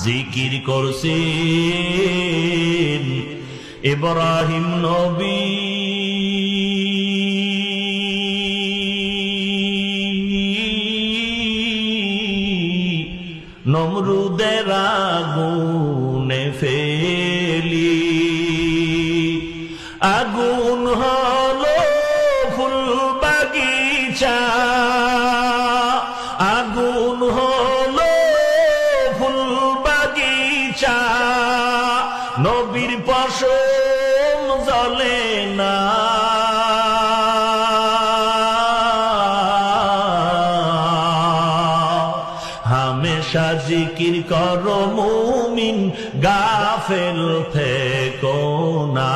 জিকির করছেন ইব্রাহিম নবী। নমরুদের আগুনে ফেলি, আগুন হলো ফুল বাগিচা, আগুন হলো ফুল বাগিচা, নবীর পশম জ্বলে না। হামেশা জিকির করো মুমিন, গাফেল থেকো না।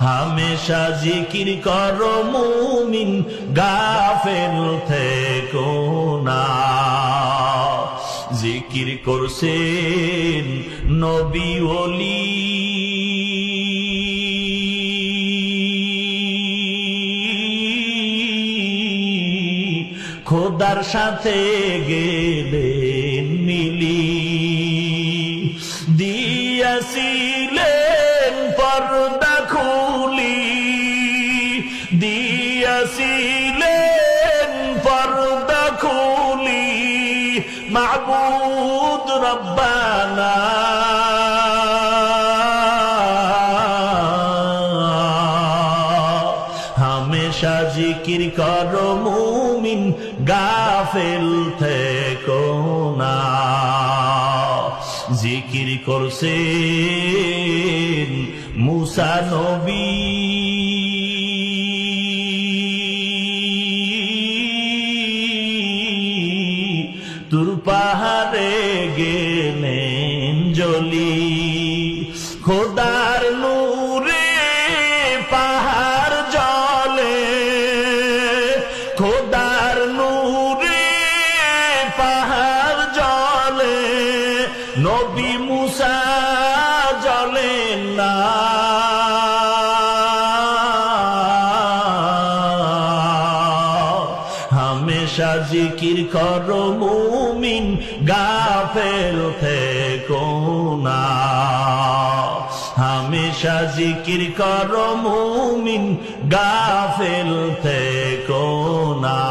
হামেশা জিকির করো মুমিন, গাফেল থেকো না। জিকির করছেন নবী ওলি, খোদার সাথে গেলেন মিলি, দিয়াছিলেন পর্দা খুলি, দিয়াছিলেন পর্দা খুলি, মাবুদ রব্বানা। হামেশা জিকির করো মুমিন, গাফেল থেকো না। জিকির করছেন মুসা নবী, তুর পাহাড়ে গেলেন জ্বলি, খোদার নূরে পাহাড় জ্বলে, খোদার নূরে পাহাড় জ্বলে, নবী মুসা জ্বলেন না। হামেশা জিকির করো মুমিন, গাফেল থেকো না। হামেশা জিকির করো মুমিন, গাফেল থেকো না।